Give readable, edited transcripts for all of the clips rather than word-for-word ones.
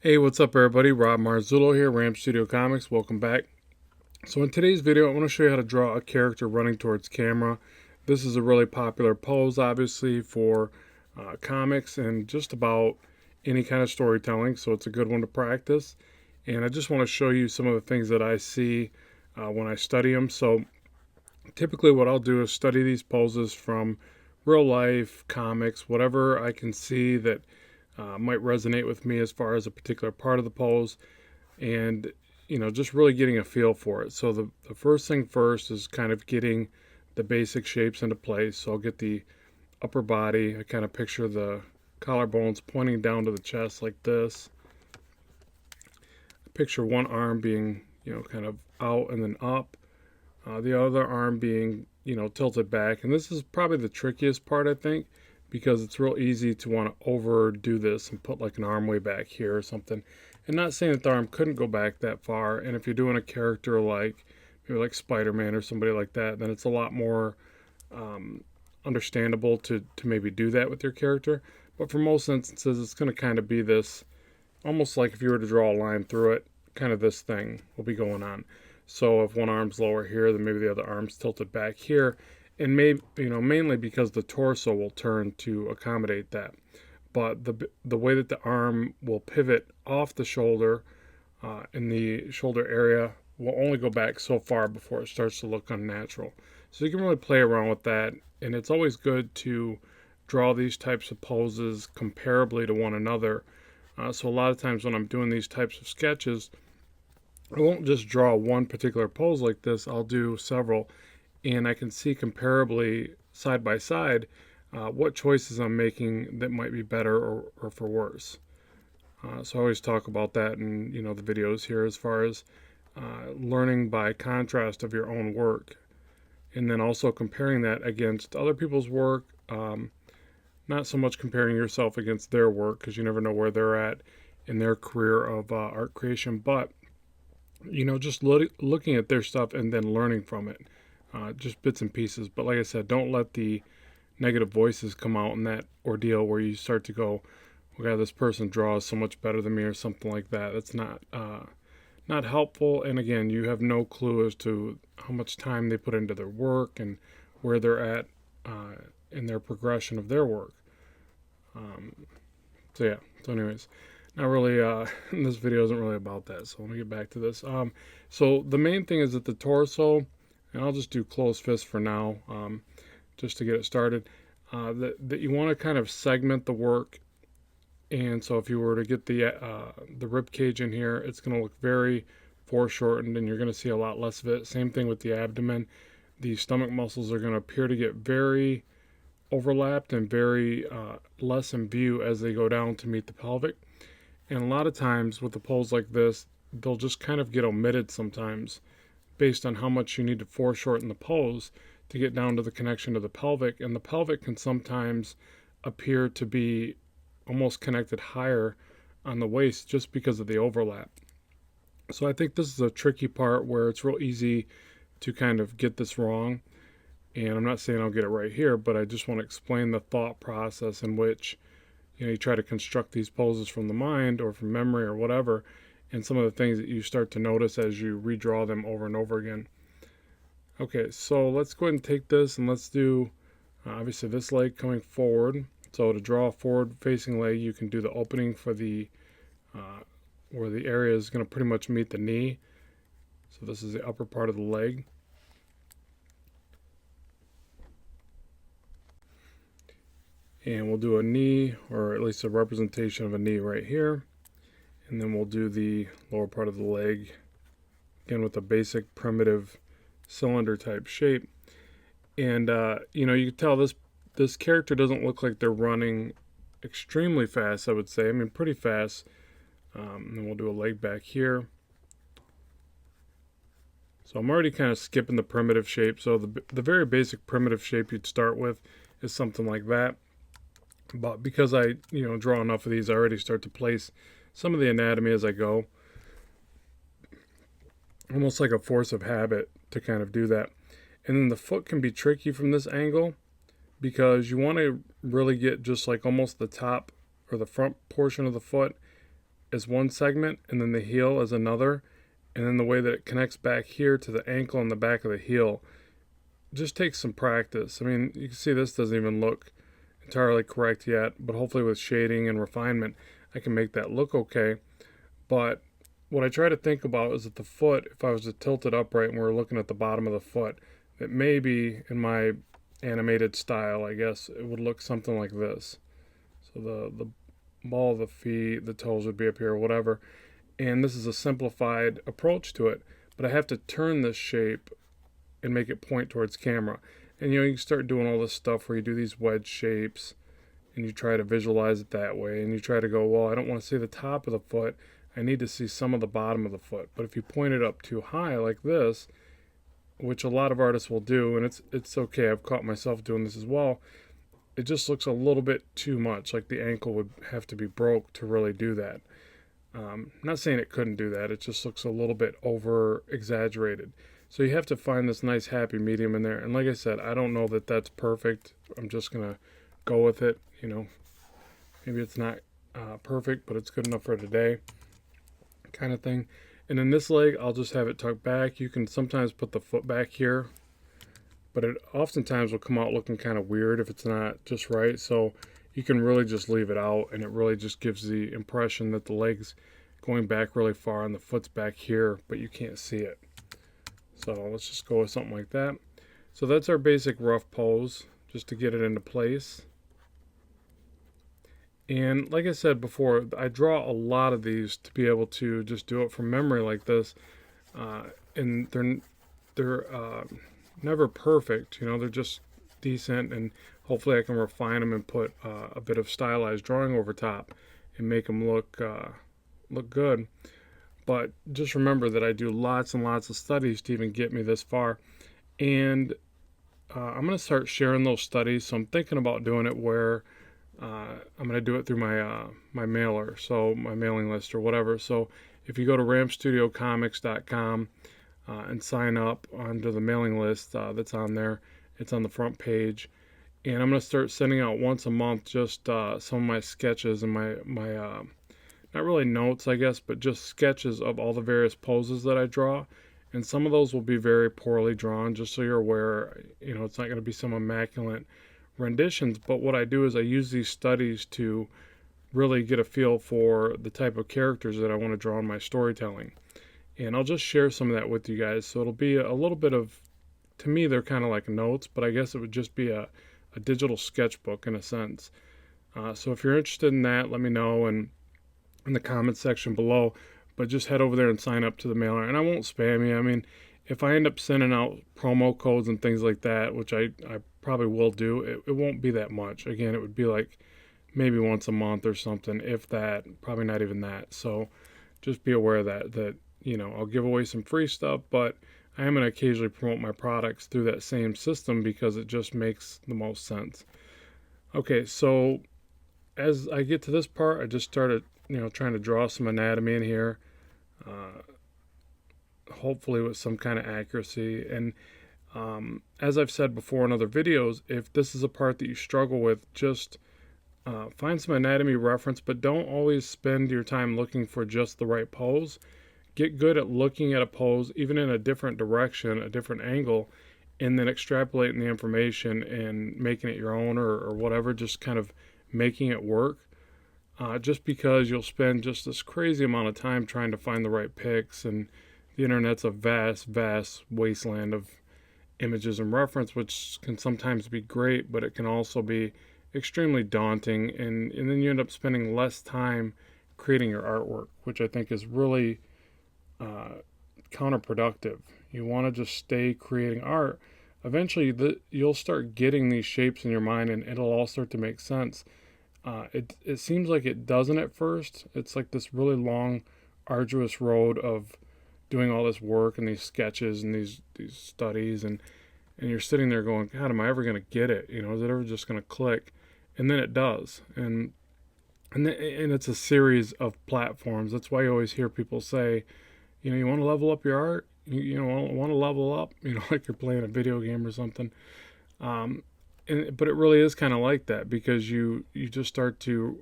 Hey, what's up everybody? Rob Marzullo here, Ram Studio Comics. Welcome back. So in today's video, I want to show you how to draw a character running towards camera. This is a really popular pose, obviously, for comics and just about any kind of storytelling, so it's a good one to practice. And I just want to show you some of the things that I see when I study them. So typically what I'll do is study these poses from real life, comics, whatever I can see that might resonate with me as far as a particular part of the pose, and just really getting a feel for it. So the first thing first is kind of getting the basic shapes into place. So I'll get the upper body. I kind of picture the collarbones pointing down to the chest like this. I picture one arm being kind of out and then up, the other arm being tilted back. And this is probably the trickiest part, I think, because it's real easy to want to overdo this and put like an arm way back here or something. And not saying that the arm couldn't go back that far. And if you're doing a character like maybe like Spider-Man or somebody like that, then it's a lot more understandable to maybe do that with your character. But for most instances, it's going to kind of be this, almost like if you were to draw a line through it, kind of this thing will be going on. So if one arm's lower here, then maybe the other arm's tilted back here, and maybe mainly because the torso will turn to accommodate that. But the way that the arm will pivot off the shoulder in the shoulder area will only go back so far before it starts to look unnatural. So you can really play around with that, and it's always good to draw these types of poses comparably to one another. So a lot of times when I'm doing these types of sketches, I won't just draw one particular pose like this. I'll do several, and I can see comparably side by side what choices I'm making that might be better or for worse. So I always talk about that in the videos here as far as learning by contrast of your own work, and then also comparing that against other people's work. Not so much comparing yourself against their work, because you never know where they're at in their career of art creation, but just looking at their stuff and then learning from it, just bits and pieces. But like I said, don't let the negative voices come out in that ordeal where you start to go, "Oh God, this person draws so much better than me," or something like that. That's not helpful. And again, you have no clue as to how much time they put into their work and where they're at in their progression of their work. So yeah. So anyways. Not really, this video isn't really about that, so let me get back to this. So the main thing is that the torso, and I'll just do closed fist for now, just to get it started, that you want to kind of segment the work. And so if you were to get the rib cage in here, it's going to look very foreshortened, and you're going to see a lot less of it. Same thing with the abdomen. The stomach muscles are going to appear to get very overlapped and very less in view as they go down to meet the pelvic. And a lot of times with a pose like this, they'll just kind of get omitted sometimes based on how much you need to foreshorten the pose to get down to the connection to the pelvic. And the pelvic can sometimes appear to be almost connected higher on the waist just because of the overlap. So I think this is a tricky part where it's real easy to kind of get this wrong. And I'm not saying I'll get it right here, but I just want to explain the thought process in which you try to construct these poses from the mind or from memory or whatever, and some of the things that you start to notice as you redraw them over and over again. Okay, so let's go ahead and take this and let's do obviously this leg coming forward. So to draw a forward facing leg, you can do the opening for the where the area is going to pretty much meet the knee. So this is the upper part of the leg. And we'll do a knee, or at least a representation of a knee right here. And then we'll do the lower part of the leg, again with a basic primitive cylinder type shape. And you can tell this character doesn't look like they're running extremely fast, I would say. I mean, pretty fast. And then we'll do a leg back here. So I'm already kind of skipping the primitive shape. So the very basic primitive shape you'd start with is something like that. But because I draw enough of these, I already start to place some of the anatomy as I go, almost like a force of habit to kind of do that. And then the foot can be tricky from this angle because you want to really get just like almost the top or the front portion of the foot as one segment and then the heel as another, and then the way that it connects back here to the ankle and the back of the heel just takes some practice. I mean, you can see this doesn't even look entirely correct yet, but hopefully with shading and refinement I can make that look okay. But what I try to think about is that the foot, if I was to tilt it upright and we were looking at the bottom of the foot, it maybe in my animated style, I guess, it would look something like this. So the ball of the feet, the toes would be up here, whatever. And this is a simplified approach to it, but I have to turn this shape and make it point towards camera. And you know, you can start doing all this stuff where you do these wedge shapes and you try to visualize it that way, and you try to go, well, I don't want to see the top of the foot, I need to see some of the bottom of the foot. But if you point it up too high like this, which a lot of artists will do, and it's okay, I've caught myself doing this as well, it just looks a little bit too much, like the ankle would have to be broke to really do that. Not saying it couldn't do that, it just looks a little bit over exaggerated. So you have to find this nice happy medium in there. And like I said, I don't know that that's perfect. I'm just going to go with it. You know, maybe it's not perfect, but it's good enough for today kind of thing. And in this leg, I'll just have it tucked back. You can sometimes put the foot back here, but it oftentimes will come out looking kind of weird if it's not just right. So you can really just leave it out, and it really just gives the impression that the leg's going back really far and the foot's back here, but you can't see it. So let's just go with something like that. So that's our basic rough pose, just to get it into place. And like I said before, I draw a lot of these to be able to just do it from memory like this. And they're never perfect, you know, they're just decent, and hopefully I can refine them and put a bit of stylized drawing over top and make them look good. But just remember that I do lots and lots of studies to even get me this far. And I'm going to start sharing those studies. So I'm thinking about doing it where I'm going to do it through my mailer, so my mailing list or whatever. So if you go to ramstudiocomics.com and sign up onto the mailing list that's on there, it's on the front page. And I'm going to start sending out once a month just some of my sketches and my not really notes, I guess, but just sketches of all the various poses that I draw. And some of those will be very poorly drawn, just so you're aware. You know, it's not going to be some immaculate renditions, but what I do is I use these studies to really get a feel for the type of characters that I want to draw in my storytelling. And I'll just share some of that with you guys. So it'll be a little bit of, to me, they're kind of like notes, but I guess it would just be a digital sketchbook in a sense. So if you're interested in that, let me know in the comments section below, but just head over there and sign up to the mailer, and I won't spam you. I mean, if I end up sending out promo codes and things like that, which I probably will do, it won't be that much. Again, it would be like maybe once a month or something, if that, probably not even that. So just be aware of that you know, I'll give away some free stuff, but I am going to occasionally promote my products through that same system because it just makes the most sense. Okay, so as I get to this part, I just started, you know, trying to draw some anatomy in here, hopefully with some kind of accuracy. And as I've said before in other videos, if this is a part that you struggle with, just find some anatomy reference, but don't always spend your time looking for just the right pose. Get good at looking at a pose, even in a different direction, a different angle, and then extrapolating the information and making it your own or whatever, just kind of making it work. Just because you'll spend just this crazy amount of time trying to find the right pics, and the internet's a vast, vast wasteland of images and reference, which can sometimes be great, but it can also be extremely daunting, and then you end up spending less time creating your artwork, which I think is really counterproductive. You want to just stay creating art. Eventually you'll start getting these shapes in your mind, and it'll all start to make sense. It seems like it doesn't at first. It's like this really long, arduous road of doing all this work and these sketches and these studies, and you're sitting there going, God, am I ever going to get it? You know, is it ever just going to click? And then it does. And it's a series of platforms. That's why you always hear people say, you know, you want to level up your art, you know, want to level up, you know, like you're playing a video game or something. But it really is kind of like that, because you just start to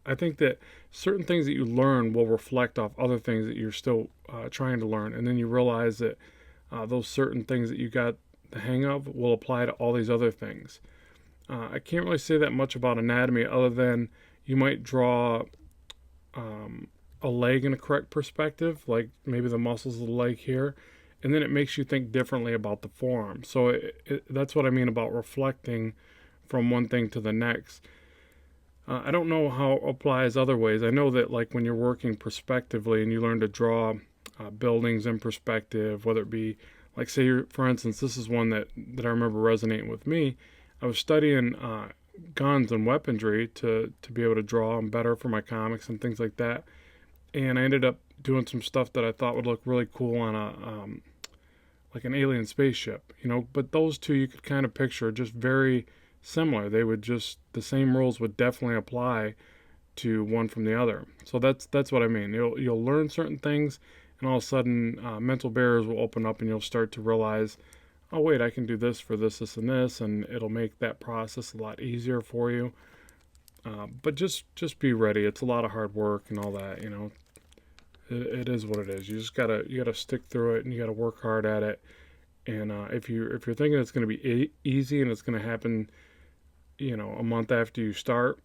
I think that certain things that you learn will reflect off other things that you're still trying to learn, and then you realize that those certain things that you got the hang of will apply to all these other things. I can't really say that much about anatomy other than you might draw a leg in a correct perspective, like maybe the muscles of the leg here, and then it makes you think differently about the forearm. So that's what I mean about reflecting from one thing to the next. I don't know how it applies other ways. I know that like when you're working perspectively and you learn to draw buildings in perspective, whether it be like say for instance, this is one that I remember resonating with me. I was studying guns and weaponry to be able to draw them better for my comics and things like that. And I ended up doing some stuff that I thought would look really cool on a like an alien spaceship, you know. But those two you could kind of picture just very similar. They would just the same rules would definitely apply to one from the other. So that's what I mean. You'll learn certain things, and all of a sudden mental barriers will open up, and you'll start to realize, oh wait, I can do this for this, this, and this, and it'll make that process a lot easier for you. But just be ready. It's a lot of hard work and all that, you know. It is what it is. You gotta stick through it, and you gotta work hard at it. And if you're thinking it's going to be easy and it's going to happen, you know, a month after you start,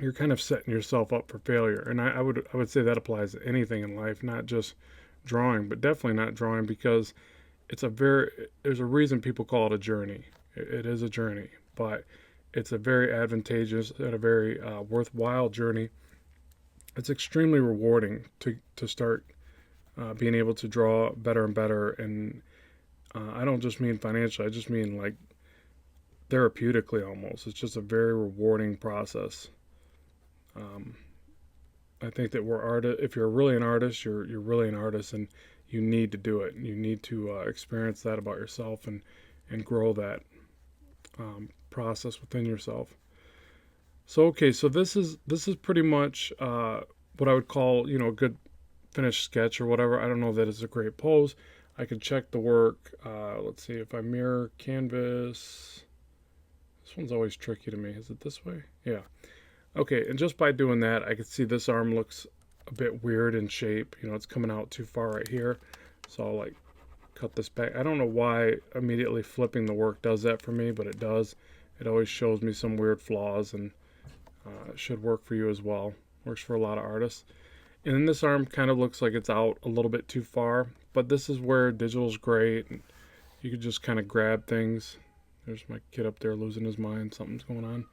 you're kind of setting yourself up for failure. And I would say that applies to anything in life, not just drawing, but definitely not drawing, because there's a reason people call it a journey. It is a journey, but it's a very advantageous and a very worthwhile journey. It's extremely rewarding to start being able to draw better and better. And I don't just mean financially, I just mean like therapeutically almost. It's just a very rewarding process. I think that if you're really an artist, you're really an artist, and you need to do it. You need to experience that about yourself and grow that process within yourself. So okay, so this is pretty much what I would call, you know, a good finished sketch or whatever. I don't know that it's a great pose. I can check the work. Let's see if I mirror canvas. This one's always tricky to me. Is it this way? Yeah. Okay, and just by doing that, I can see this arm looks a bit weird in shape. You know, it's coming out too far right here. So I'll like cut this back. I don't know why immediately flipping the work does that for me, but it does. It always shows me some weird flaws, and it should work for you as well. Works for a lot of artists. And then this arm kind of looks like it's out a little bit too far, but this is where digital's great. And you could just kind of grab things. There's my kid up there losing his mind. Something's going on.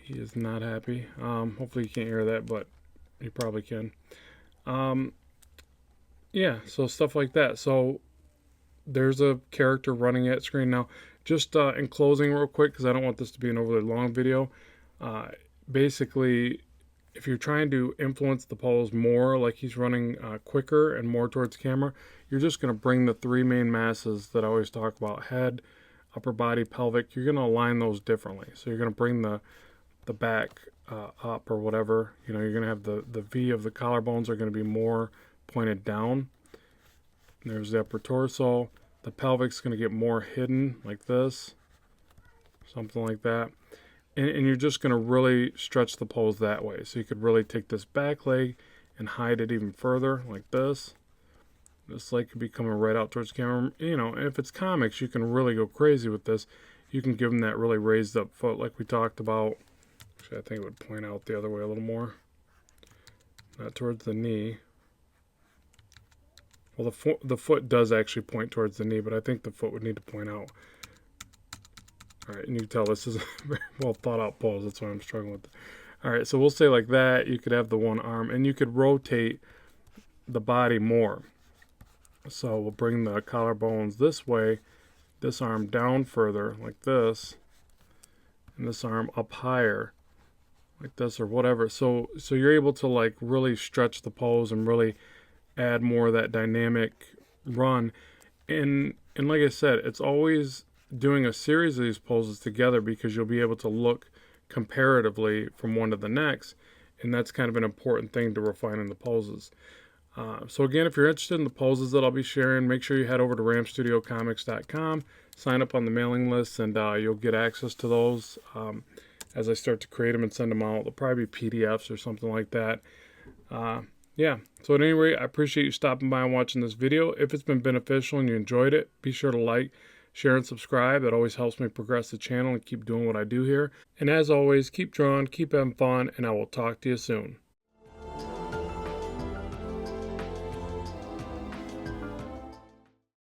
He is not happy. Hopefully you can't hear that, but you probably can. Yeah, so stuff like that. So there's a character running at screen. Now, just in closing real quick, because I don't want this to be an overly long video, basically, if you're trying to influence the pose more, like he's running quicker and more towards camera, you're just going to bring the three main masses that I always talk about, head, upper body, pelvic, you're going to align those differently. So you're going to bring the back up or whatever. You know, you're going to have the V of the collarbones are going to be more pointed down. There's the upper torso. The pelvic's going to get more hidden like this, something like that. And you're just going to really stretch the pose that way. So you could really take this back leg and hide it even further like this. This leg could be coming right out towards the camera. You know, if it's comics, you can really go crazy with this. You can give them that really raised up foot like we talked about. Actually, I think it would point out the other way a little more. Not towards the knee. Well, the foot does actually point towards the knee, but I think the foot would need to point out. All right, and you can tell this is a very well thought out pose. That's why I'm struggling with it. All right, so we'll say like that. You could have the one arm, and you could rotate the body more. So we'll bring the collarbones this way, this arm down further like this, and this arm up higher like this or whatever. So you're able to like really stretch the pose and really add more of that dynamic run. And like I said, it's always doing a series of these poses together, because you'll be able to look comparatively from one to the next, and that's kind of an important thing to refine in the poses. So again, if you're interested in the poses that I'll be sharing, make sure you head over to ramstudiocomics.com, sign up on the mailing list, and you'll get access to those. as I start to create them and send them out. They'll probably be PDFs or something like that. Yeah, so at any rate, I appreciate you stopping by and watching this video. If it's been beneficial and you enjoyed it, be sure to like, share, and subscribe. That always helps me progress the channel and keep doing what I do here. And as always, keep drawing, keep having fun, and I will talk to you soon.